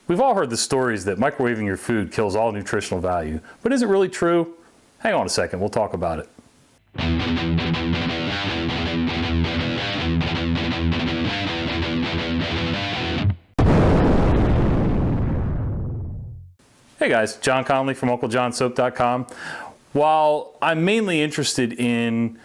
We've all heard the stories that microwaving your food kills all nutritional value, but is it really true? Hang on a second, we'll talk about it. Hey guys, John Conley from UncleJohnSoap.com. While I'm mainly interested in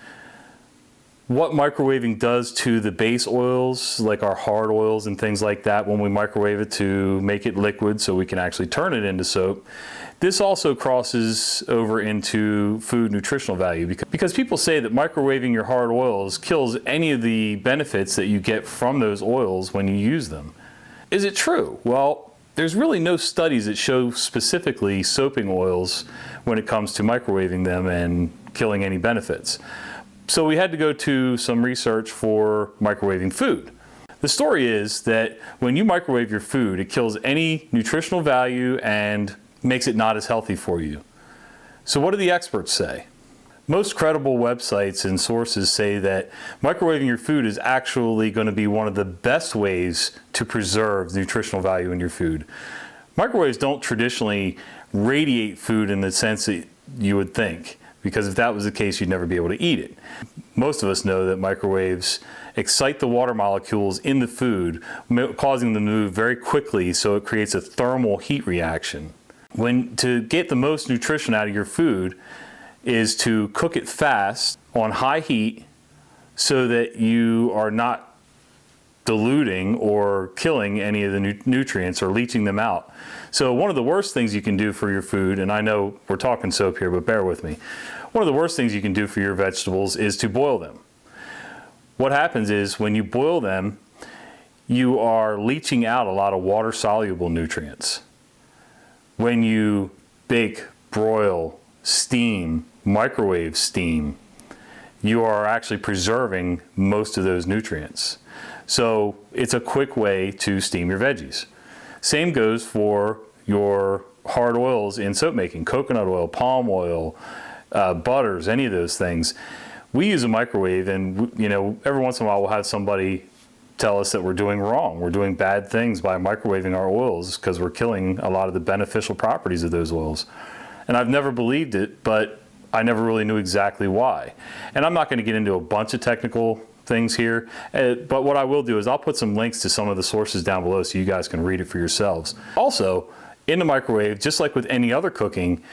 what microwaving does to the base oils, like our hard oils and things like that, when we microwave it to make it liquid so we can actually turn it into soap, this also crosses over into food nutritional value because people say that microwaving your hard oils kills any of the benefits that you get from those oils when you use them. Is it true? Well, there's really no studies that show specifically soaping oils when it comes to microwaving them and killing any benefits. So we had to go to some research for microwaving food. The story is that when you microwave your food, it kills any nutritional value and makes it not as healthy for you. So what do the experts say? Most credible websites and sources say that microwaving your food is actually going to be one of the best ways to preserve nutritional value in your food. Microwaves don't traditionally radiate food in the sense that you would think, because if that was the case, you'd never be able to eat it. Most of us know that microwaves excite the water molecules in the food, causing them to move very quickly, so it creates a thermal heat reaction. To get the most nutrition out of your food is to cook it fast on high heat so that you are not diluting or killing any of the nutrients or leaching them out. So one of the worst things you can do for your food, and I know we're talking soap here, but bear with me. One of the worst things you can do for your vegetables is to boil them. What happens is when you boil them, you are leaching out a lot of water-soluble nutrients. When you bake, broil, steam, microwave steam, you are actually preserving most of those nutrients. So it's a quick way to steam your veggies. Same goes for your hard oils in soap making, coconut oil, palm oil, butters, any of those things. We use a microwave, and every once in a while we'll have somebody tell us that we're doing wrong. We're doing bad things by microwaving our oils because we're killing a lot of the beneficial properties of those oils. And I've never believed it, but I never really knew exactly why. And I'm not going to get into a bunch of technical things here, but what I will do is I'll put some links to some of the sources down below so you guys can read it for yourselves. Also, in the microwave, just like with any other cooking,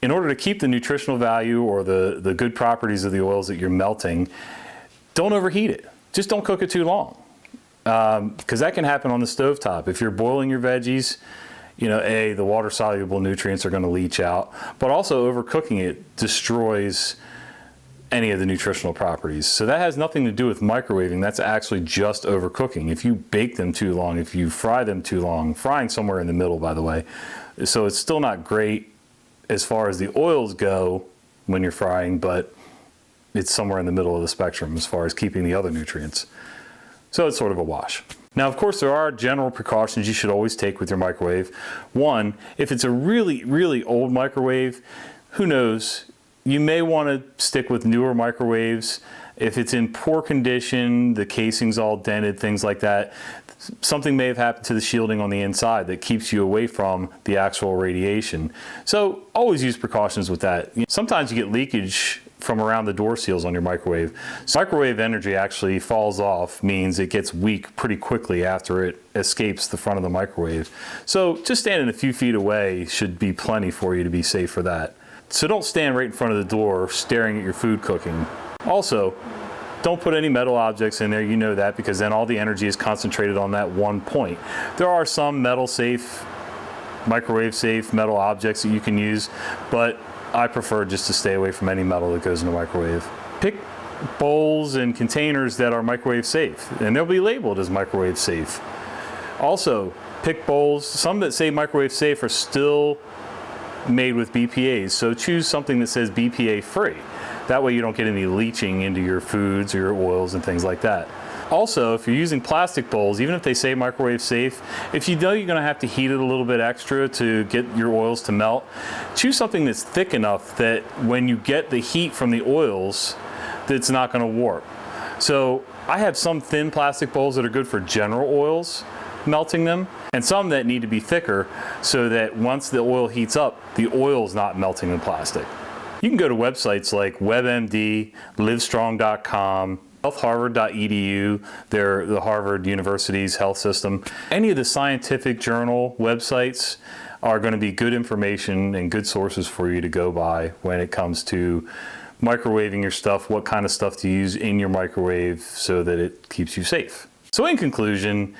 in order to keep the nutritional value or the good properties of the oils that you're melting, don't overheat it. Just don't cook it too long, because that can happen on the stovetop. If you're boiling your veggies, the water-soluble nutrients are going to leach out, but also overcooking it destroys any of the nutritional properties. So that has nothing to do with microwaving. That's actually just overcooking. If you bake them too long, if you fry them too long, frying somewhere in the middle, by the way, so it's still not great as far as the oils go when you're frying, but it's somewhere in the middle of the spectrum as far as keeping the other nutrients. So it's sort of a wash. Now, of course, there are general precautions you should always take with your microwave. One, if it's a really, really old microwave, who knows, you may want to stick with newer microwaves. If it's in poor condition, the casing's all dented, things like that, something may have happened to the shielding on the inside that keeps you away from the actual radiation. So always use precautions with that. Sometimes you get leakage from around the door seals on your microwave. So microwave energy actually falls off, means it gets weak pretty quickly after it escapes the front of the microwave. So just standing a few feet away should be plenty for you to be safe for that. So don't stand right in front of the door staring at your food cooking. Also, don't put any metal objects in there, you know that, because then all the energy is concentrated on that one point. There are some metal safe, microwave safe metal objects that you can use, but I prefer just to stay away from any metal that goes in the microwave. Pick bowls and containers that are microwave safe, and they'll be labeled as microwave safe. Also, pick bowls, some that say microwave safe are still made with BPAs, so choose something that says BPA free. That way you don't get any leaching into your foods or your oils and things like that. Also, if you're using plastic bowls, even if they say microwave safe, if you know you're going to have to heat it a little bit extra to get your oils to melt, choose something that's thick enough that when you get the heat from the oils, that it's not going to warp. So I have some thin plastic bowls that are good for general oils, melting them, and some that need to be thicker so that once the oil heats up, the oil is not melting the plastic. You can go to websites like WebMD, Livestrong.com, healthharvard.edu, they're the Harvard University's health system. Any of the scientific journal websites are going to be good information and good sources for you to go by when it comes to microwaving your stuff, what kind of stuff to use in your microwave so that it keeps you safe. So in conclusion,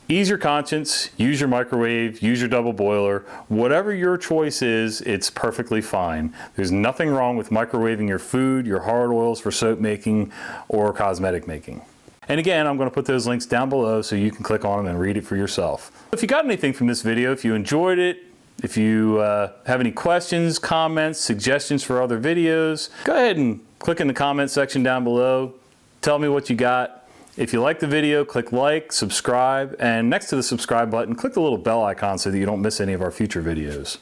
ease your conscience, use your microwave, use your double boiler. Whatever your choice is, it's perfectly fine. There's nothing wrong with microwaving your food, your hard oils for soap making or cosmetic making. And again, I'm going to put those links down below so you can click on them and read it for yourself. If you got anything from this video, if you enjoyed it, if you have any questions, comments, suggestions for other videos, go ahead and click in the comment section down below. Tell me what you got. If you like the video, click like, subscribe, and next to the subscribe button, click the little bell icon so that you don't miss any of our future videos.